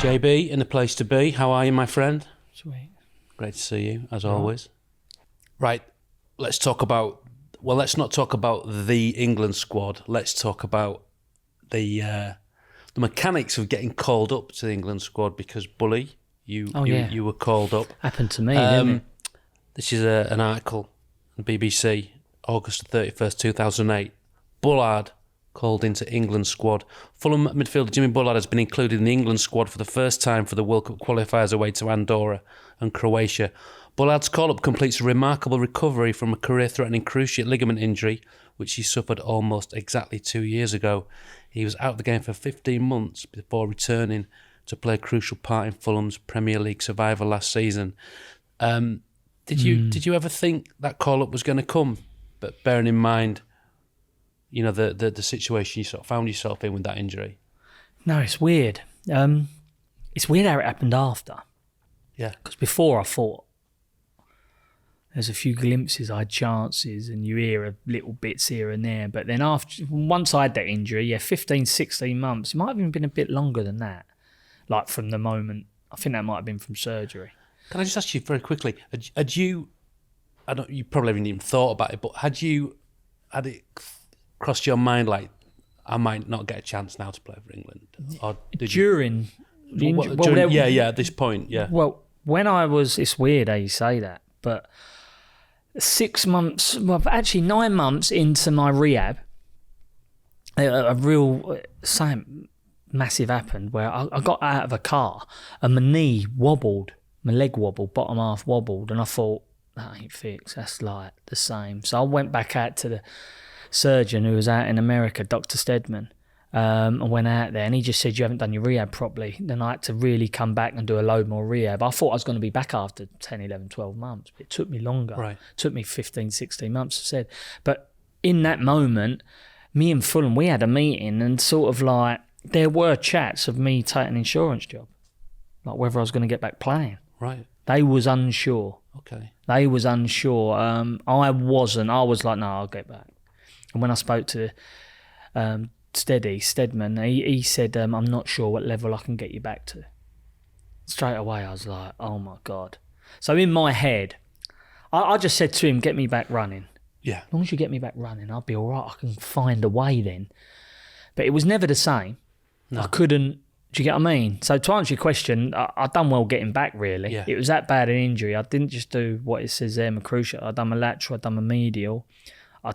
JB, in the place to be. How are you, my friend? Sweet. Great to see you, as always. Right, let's talk about... Well, let's not talk about the England squad. Let's talk about the mechanics of getting called up to the England squad because, Bully, you were called up. Happened to me, didn't it? This is an article on BBC, August 31st, 2008. Bullard called into England squad. Fulham midfielder Jimmy Bullard has been included in the England squad for the first time for the World Cup qualifiers away to Andorra and Croatia. Bullard's call-up completes a remarkable recovery from a career-threatening cruciate ligament injury, which he suffered almost exactly 2 years ago. He was out of the game for 15 months before returning to play a crucial part in Fulham's Premier League survival last season. Did you ever think that call-up was going to come? But bearing in mind, you know, the situation you sort of found yourself in with that injury. No, it's weird. It's weird how it happened after. Yeah. Because before I thought, there's a few glimpses, I had chances, and you hear little bits here and there. But then once I had that injury, 15, 16 months, it might have even been a bit longer than that. Like from the moment, I think that might have been from surgery. Can I just ask you very quickly, had you, you probably haven't even thought about it, but had it crossed your mind like, I might not get a chance now to play for England? Or did during the injury? At this point, yeah. Well, when I was, it's weird how you say that, but 6 months, well, actually 9 months into my rehab, a real massive happened where I got out of a car and my knee wobbled, my leg wobbled, bottom half wobbled, and I thought, that ain't fixed, that's like the same. So I went back out to the surgeon who was out in America, Dr. Stedman. I went out there and he just said, you haven't done your rehab properly. Then I had to really come back and do a load more rehab. I thought I was going to be back after 10, 11, 12 months. But it took me longer. Right. It took me 15, 16 months, I said. But in that moment, me and Fulham, we had a meeting and sort of like, there were chats of me taking an insurance job. Like whether I was going to get back playing. Right. They was unsure. Okay. They was unsure. I wasn't. I was like, no, I'll get back. And when I spoke to Stedman, he said, I'm not sure what level I can get you back to. Straight away, I was like, oh my God. So in my head, I just said to him, get me back running. Yeah. As long as you get me back running, I'll be all right. I can find a way then. But it was never the same. No. I couldn't, do you get what I mean? So to answer your question, I done well getting back, really. Yeah. It was that bad an injury. I didn't just do what it says there, my cruciate. I done my lateral, I done my medial. I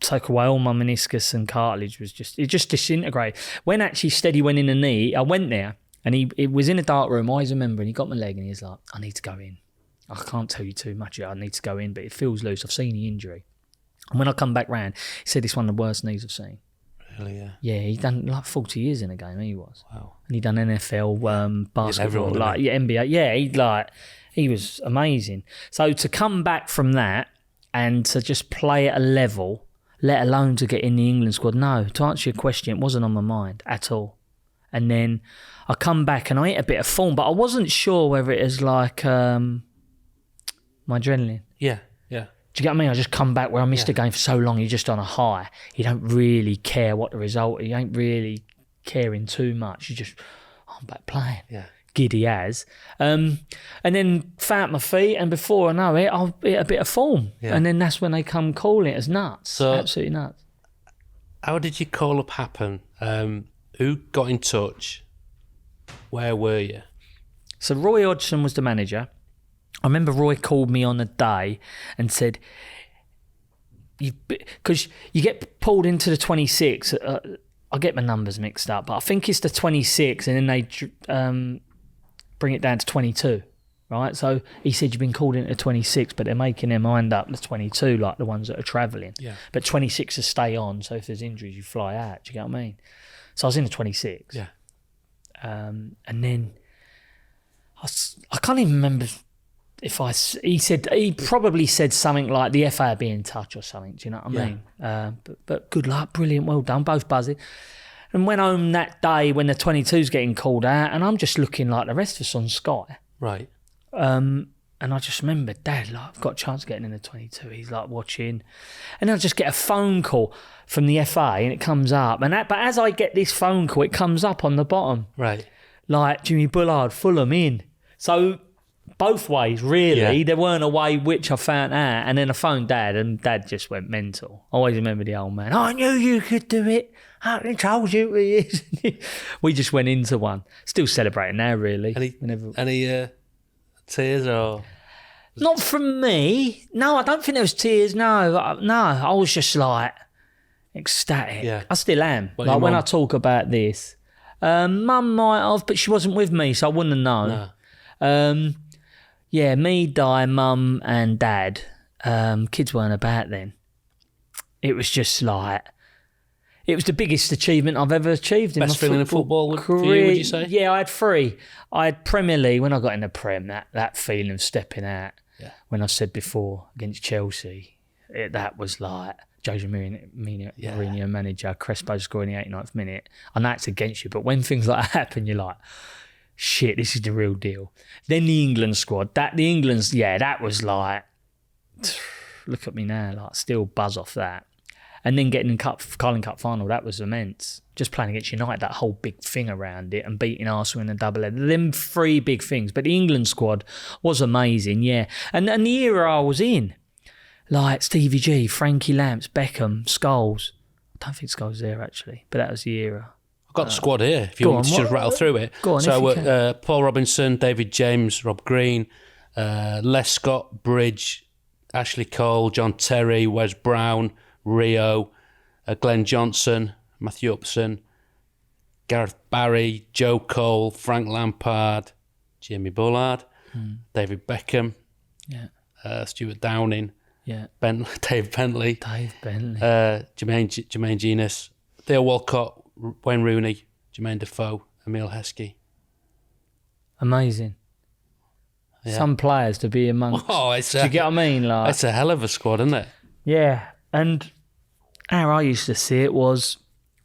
took away all my meniscus and cartilage. It just disintegrated. When actually Steady went in the knee, I went there and it was in a dark room. I always remember, and he got my leg and he was like, I need to go in. I can't tell you too much yet. I need to go in, but it feels loose. I've seen the injury. And when I come back round, he said it's one of the worst knees I've seen. Really, yeah? Yeah, he done like 40 years in a game, he was. Wow. And he done NFL, basketball, everyone, NBA. Yeah, he was amazing. So to come back from that and to just play at a level, let alone to get in the England squad, no, to answer your question, it wasn't on my mind at all. And then I come back and I hit a bit of form, but I wasn't sure whether it was like my adrenaline. Yeah. Do you get what I mean? I just come back where I missed a game for so long, you're just on a high. You don't really care what the result is. You ain't really caring too much. You just, I'm back playing. Yeah. Giddy as. And then found my feet, and before I know it, I'll hit a bit of form. Yeah. And then that's when they come calling it as nuts. So, absolutely nuts. How did your call-up happen? Who got in touch? Where were you? So Roy Hodgson was the manager. I remember Roy called me on the day and said, because you get pulled into the 26, I get my numbers mixed up, but I think it's the 26 and then they bring it down to 22, right? So he said, you've been called into 26, but they're making their mind up to 22, like the ones that are travelling. Yeah. But 26 is stay on, so if there's injuries, you fly out. Do you get what I mean? So I was in the 26. Yeah. And then I can't even remember he probably said something like the FA would be in touch or something, do you know what I mean? But good luck, brilliant, well done, both buzzing. And went home that day when the 22's getting called out, and I'm just looking like the rest of us on Sky. Right. And I just remember, Dad, like, I've got a chance of getting in the 22. He's like watching. And I just get a phone call from the FA and it comes up. But as I get this phone call, it comes up on the bottom. Right. like Jimmy Bullard, Fulham in. So both ways, really. Yeah. There weren't a way which I found out. And then I phoned Dad, and Dad just went mental. I always remember the old man. I knew you could do it. I told you. We just went into one. Still celebrating now, really. Any tears or? Not from me. No, I don't think there was tears. No, I was just like ecstatic. Yeah. I still am. What, like your when mum? I talk about this. Mum might have, but she wasn't with me, so I wouldn't have known. No. Yeah, me, Di, Mum and Dad. Kids weren't about then. It was just like... It was the biggest achievement I've ever achieved in my Best feeling in football career. for you, would you say? Yeah, I had 3. I had Premier League. When I got in the Prem, that feeling of stepping out, when I said before, against Chelsea, that was like... Jose Mourinho manager, Crespo scoring the 89th minute. I know it's against you, but when things like that happen, you're like, shit, this is the real deal. Then the England squad, that was like, look at me now, like still buzz off that. And then getting in Carling Cup final, that was immense. Just playing against United, that whole big thing around it, and beating Arsenal in a double-header. Them 3 big things. But the England squad was amazing, yeah. And the era I was in, like Stevie G, Frankie Lamps, Beckham, Scholes. I don't think Scholes was there actually, but that was the era. I've got the squad here, if you want me to just rattle through it. Go on, so, if you can. Paul Robinson, David James, Rob Green, Les Scott, Bridge, Ashley Cole, John Terry, Wes Brown, Rio, Glenn Johnson, Matthew Upson, Gareth Barry, Joe Cole, Frank Lampard, Jimmy Bullard, David Beckham, Stuart Downing, Dave Bentley, Jermaine Genius, Theo Walcott, Wayne Rooney, Jermaine Defoe, Emile Heskey. Amazing. Yeah. Some players to be amongst. Do you get what I mean? Like, it's a hell of a squad, isn't it? Yeah. And how I used to see it was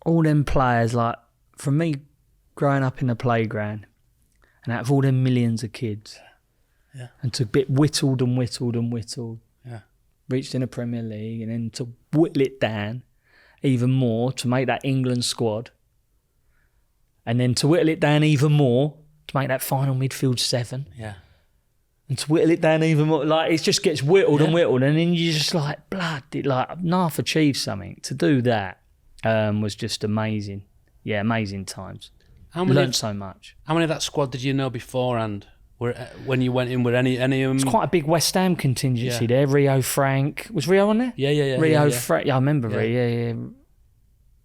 all them players, like, from me growing up in the playground, and out of all them millions of kids, and to get whittled, reached in the Premier League, and then to whittle it down even more to make that England squad, and then to whittle it down even more to make that final midfield 7. Yeah. And to whittle it down even more, like, it just gets whittled and whittled, and then you're just like, blood, I've half achieved something. To do that was just amazing. Yeah, amazing times. Learned so much. How many of that squad did you know beforehand? When you went in with any It's quite a big West Ham contingency there. Rio, Frank. Was Rio on there? Yeah. Rio, Frank. Yeah, I remember Rio. Yeah.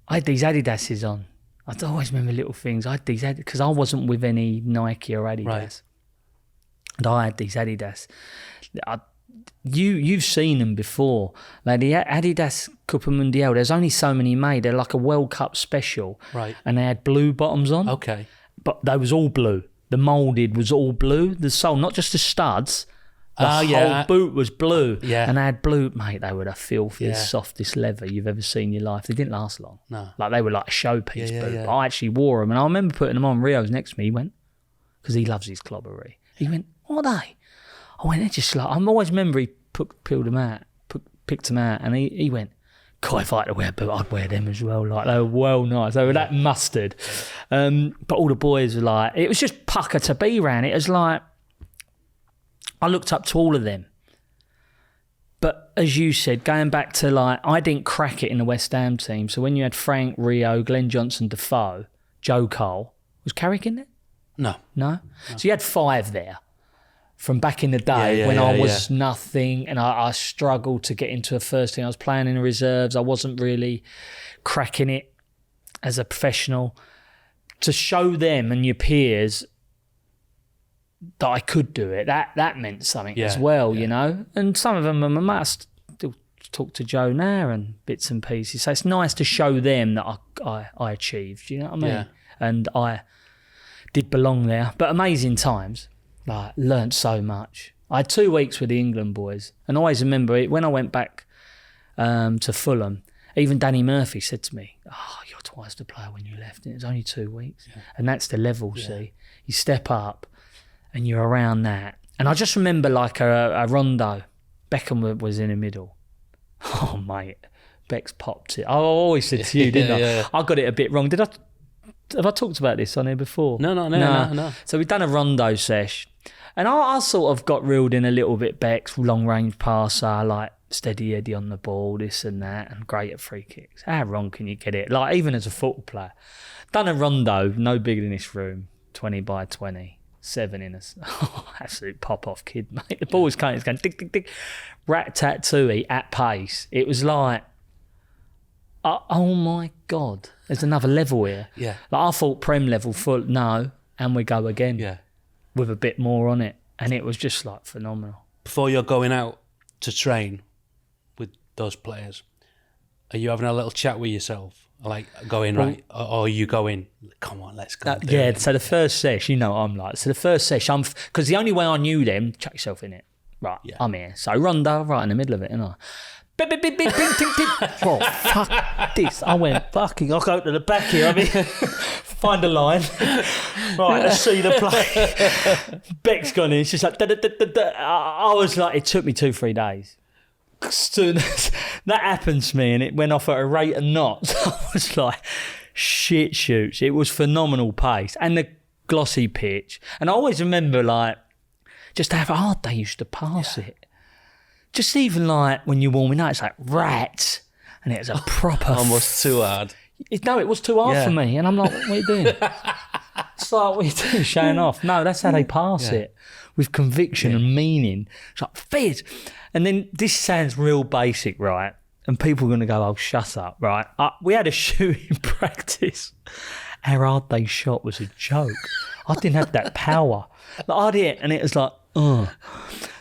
I had these Adidas's on. I always remember little things. I had these because I wasn't with any Nike or Adidas. Right. And I had these Adidas. You've seen them before. Like the Adidas Copa Mundial, there's only so many made. They're like a World Cup special. Right. And they had blue bottoms on. Okay. But they was all blue. The moulded was all blue. The sole, not just the studs. The whole boot was blue. Yeah. And they had blue, mate, they were the filthiest, softest leather you've ever seen in your life. They didn't last long. No. Like, they were like a showpiece boot. Yeah. But I actually wore them. And I remember putting them on. Rio's next to me. He went, because he loves his clobbery. He went, what are they? I went, they're just like, I always remember he peeled them out, picked them out. And he went, God, if I had to wear a boot, I'd wear them as well. Like, they were well nice. They were that mustard. But all the boys were like, it was just pucker to be around. It was like, I looked up to all of them. But as you said, going back to, like, I didn't crack it in the West Ham team. So when you had Frank, Rio, Glenn Johnson, Defoe, Joe Cole, was Carrick in there? No? So you had 5 there. From back in the day when I was nothing, and I struggled to get into a first team. I was playing in the reserves. I wasn't really cracking it as a professional. To show them and your peers that I could do it, that meant something as well, you know. And some of them, I must still talk to Joe now and bits and pieces. So it's nice to show them that I achieved, you know what I mean? Yeah. And I did belong there. But amazing times. Like, learnt so much. I had 2 weeks with the England boys, and I always remember it when I went back to Fulham. Even Danny Murphy said to me, "Oh, you're twice the player when you left, and it was only 2 weeks." Yeah. And that's the level. See, you step up, and you're around that. And I just remember like a rondo. Beckham was in the middle. Oh mate, Beck's popped it. I always said to you, didn't I? I got it a bit wrong. Did Have I talked about this on here before? No. So we've done a rondo sesh, and I sort of got reeled in a little bit. Beck's long range passer, like steady Eddie on the ball, this and that, and great at free kicks. How wrong can you get it? Like even as a football player, done a rondo no bigger than this room, 20 by 20. 7 in us. Absolute pop-off kid, mate. The ball was coming, it's going tick, tick, tick. Rat-tat-tooey at pace. It was like, oh my God, there's another level here. Yeah. Like I thought Prem level full, no, and we go again. Yeah. With a bit more on it. And it was just like phenomenal. Before you're going out to train with those players, are you having a little chat with yourself? Like going right, or you go in, come on, let's go. Yeah, so the first sesh, you know what I'm like. So the first sesh, because the only way I knew them, chuck yourself in it. Right, yeah. I'm here. So rondo, right in the middle of it, you know. Bip, bip, bip, bip, bip, bip, bip. Oh, fuck this. I went, fucking, I'll go to the back here. I mean, find a line. Right, let's see the play. Beck's gone in. It's just like, da, da, da, da, da. I was like, it took me 2-3 days. That happened to me and it went off at a rate of knots. I was like, shit shoots. It was phenomenal pace and the glossy pitch. And I always remember like just how hard they used to pass it. Just even like when you're warming up, it's like rats. And it was a proper... Almost too hard. No, it was too hard for me. And I'm like, what are you doing? It's like, what are you doing? Showing off. No, that's how they pass it. With conviction and meaning. It's like, fizz. And then this sounds real basic, right? And people are going to go, oh, shut up, right? We had a shooting practice. How hard they shot was a joke. I didn't have that power. Like, I'd hit and it was like,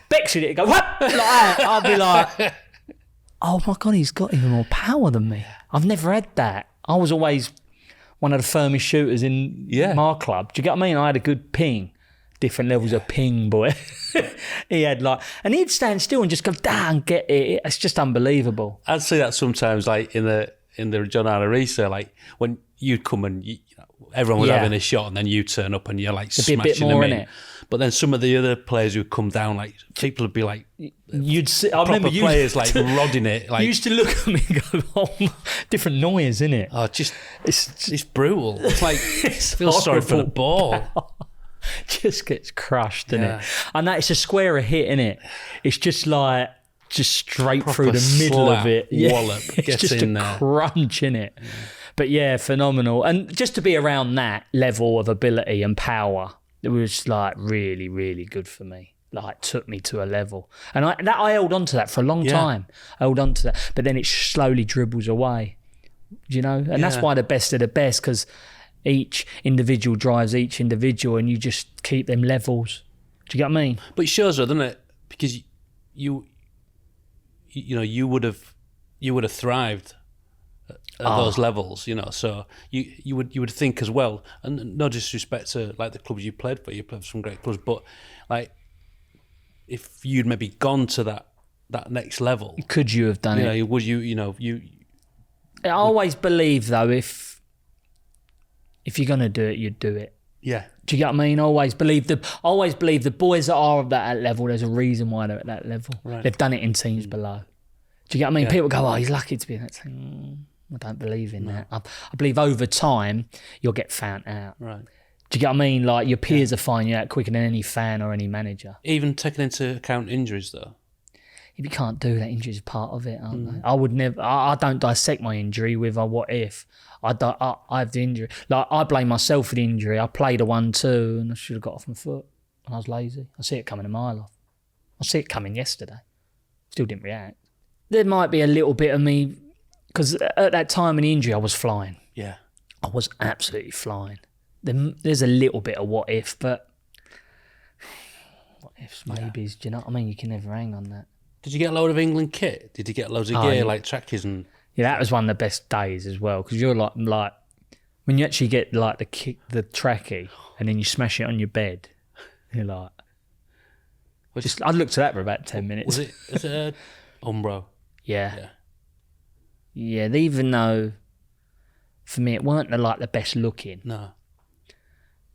Bex hit it, go, what? Like that. I'd be like, oh my God, he's got even more power than me. I've never had that. I was always one of the firmest shooters in my club. Do you get what I mean? I had a good ping. Different levels of ping, boy. He had like, and he'd stand still and just go down, get it. It's just unbelievable. I'd say that sometimes, like in the John Arisa, like when you'd come and everyone was having a shot, and then you turn up and you're like There'd smashing be a bit more them in. it. But then some of the other players who'd come down, like people would be like, you'd see, I proper remember you players like rodding it. Like you used to look at me and go, oh, different noise, innit? Oh, it's brutal. It's like I feel sorry for the ball. Just gets crushed, innit? And that it's a square of hit, innit? It's just like straight Proper through the middle of it. Wallop It's gets just in a there. crunch, innit? Yeah. But yeah, phenomenal. And just to be around that level of ability and power, it was like really, really good for me. Like took me to a level. And I held on to that for a long time. I held on to that. But then it slowly dribbles away, you know? And that's why the best are the best, because each individual drives each individual and you just keep them levels. Do you get what I mean? But it shows, doesn't it? Because you would have thrived at those levels, you know. So you would think as well, and no disrespect to like the clubs you played for some great clubs, but like if you'd maybe gone to that next level, could you have done it? Would you? I always believe though, if you're gonna do it, you'd do it. Yeah. Do you get what I mean? I always believe the boys that are at that level, there's a reason why they're at that level. Right. They've done it in teams below. Do you get what I mean? People go, oh, he's lucky to be in that team. I don't believe in that. I believe over time, you'll get found out. Right. Do you get what I mean? Like, your peers will find you out quicker than any fan or any manager. Even taking into account injuries, though? If you can't do that, injuries are part of it, aren't they? I would never... I don't dissect my injury with a what if. I have the injury. Like, I blame myself for the injury. I played a 1-2 and I should have got off my foot. And I was lazy. I see it coming a mile off. I see it coming yesterday. Still didn't react. There might be a little bit of me... Because at that time in the injury, I was flying. Yeah. I was absolutely flying. There's a little bit of what if, but... What ifs, maybes, do you know what I mean? You can never hang on that. Did you get a load of England kit? Did you get loads of gear, like trackies and... Yeah, that was one of the best days as well, because you're like when you actually get like the trackie and then you smash it on your bed, you're like... I looked at that for about 10 minutes. Was it Umbro? Yeah. Yeah, even though for me it weren't the best looking. No.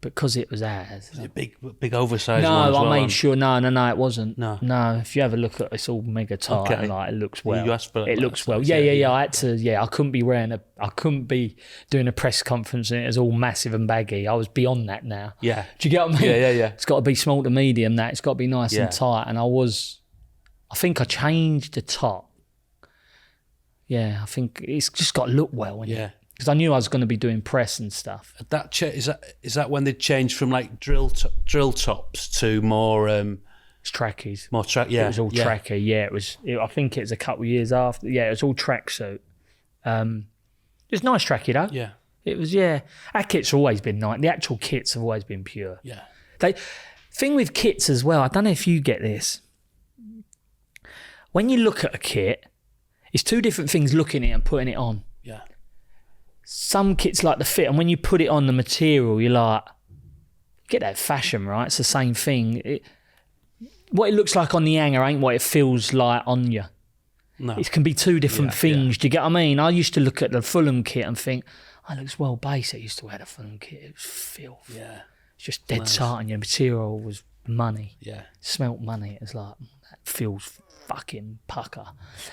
because it was ours. Was it big oversized No, one as well? I made sure. No, it wasn't. No. If you have a look at it's all mega tight. Okay. Like it looks well. You asked for it looks well. Yeah. I had to. Yeah, I couldn't be I couldn't be doing a press conference and it was all massive and baggy. I was beyond that now. Yeah. Do you get what I mean? Yeah. It's got to be small to medium. That it's got to be nice and tight. And I think I changed the top. Yeah, I think it's just got to look well. Yeah. Because I knew I was going to be doing press and stuff. Is that when they changed from like drill tops to more It's trackies. more track? Yeah, It was all tracky. Yeah, it was. I think it was a couple of years after. Yeah, it was all tracksuit. It was nice tracky though. Yeah, It was. Yeah, our kits have always been nice. The actual kits have always been pure. yeah. Thing with kits as well. I don't know if you get this. When you look at a kit, it's two different things: looking at it and putting it on. Yeah. Some kits like the fit, and when you put it on the material, you're like, get that fashion, right? It's the same thing. What it looks like on the hanger ain't what it feels like on you. No. It can be two different things. Do you get what I mean? I used to look at the Fulham kit and think, oh, it looks well basic. I used to wear the Fulham kit. It was filth. Yeah. It's just dead tight, and your material was money. Yeah. Smelt money. It was like, that feels fucking pucker.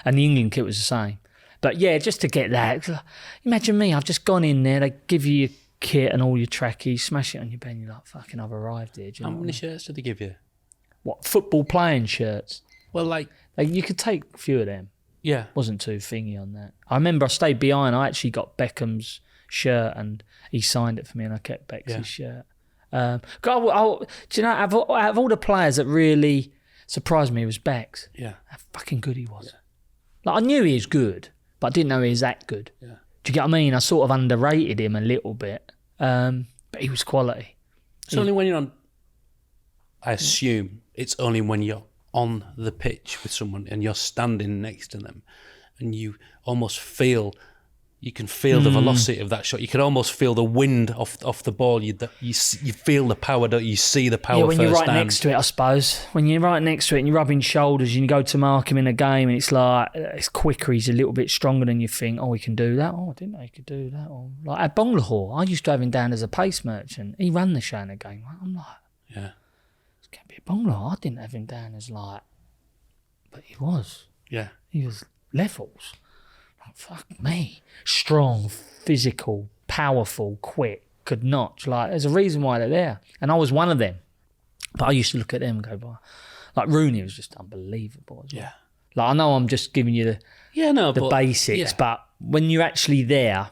And the England kit was the same. But yeah, just to get that, imagine me, I've just gone in there, they give you your kit and all your trackies, smash it on your bed, and you're like, fucking, I've arrived here. Do you How know many shirts did they give you? what, football playing shirts? Well, like You could take a few of them. yeah, Wasn't too thingy on that. I remember I stayed behind, I actually got Beckham's shirt and he signed it for me and I kept Beck's shirt. Do you know, out of all the players that really surprised me was Beck's. yeah, How fucking good he was. Like, I knew he was good, but I didn't know he was that good. yeah. Do you get what I mean? I sort of underrated him a little bit, but he was quality. It's only when you're on. I assume it's only when you're on the pitch with someone and you're standing next to them, and you almost feel. You can feel the velocity of that shot. You can almost feel the wind off the ball. You feel the power, don't you? You see the power. Yeah, when you're right firsthand. next to it, I suppose. When you're right next to it and you're rubbing shoulders and you go to mark him in a game and it's like, it's quicker, he's a little bit stronger than you think, oh, he can do that. Oh, I didn't know he could do that. Or, like at Bonglahor, I used to have him down as a pace merchant. He ran the show in a game. I'm like, Yeah, it's going to be a Bonglahor. I didn't have him down as like, but he was. yeah, He was levels. Like, fuck me. Strong, physical, powerful, quick, could notch. Like, there's a reason why they're there. And I was one of them. But I used to look at them and go, by. Like, Rooney was just unbelievable as well. yeah. Like, I know I'm just giving you the basics, yeah. but when you're actually there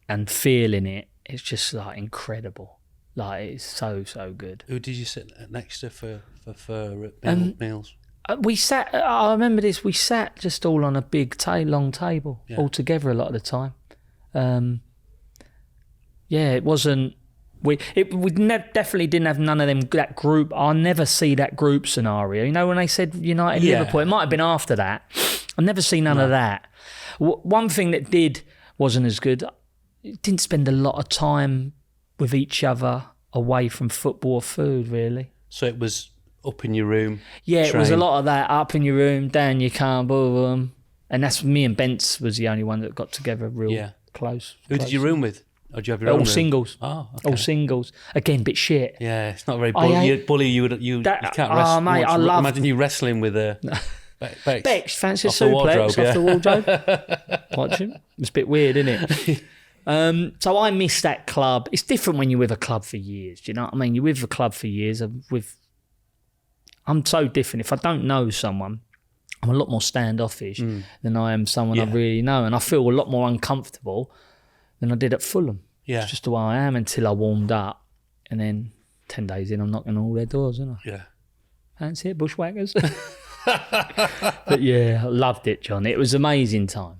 and feeling it, it's just, like, incredible. Like, it's so, so good. Who did you sit next to for meals? I remember this, we sat just all on a big long table, all together a lot of the time. It wasn't, definitely didn't have none of them, that group. I never see that group scenario. You know, when they said United, Liverpool, it might have been after that. I never see none of that. One thing that wasn't as good, didn't spend a lot of time with each other away from football or food, really. So it was up in your room. Yeah, train. It was a lot of that, up in your room, down your car, boom, boom. And that's me and Bence was the only one that got together real close. Who did you room with? Or did you have your own all room? Singles. Oh, okay. All singles. Again, bit shit. Yeah, it's not very bully. You can't wrestle. Mate, I love. Imagine you wrestling with Bex, fancy a off the suplex wardrobe, off the wardrobe. Watching. It's a bit weird, isn't it? So I miss that club. It's different when you're with a club for years. Do you know what I mean? You're with a club for years. I'm so different. If I don't know someone, I'm a lot more standoffish than I am someone I really know. And I feel a lot more uncomfortable than I did at Fulham. Yeah. It's just the way I am until I warmed up. And then 10 days in, I'm knocking on all their doors, isn't I? Yeah. Fancy it, bushwhackers? But yeah, I loved it, John. It was an amazing time.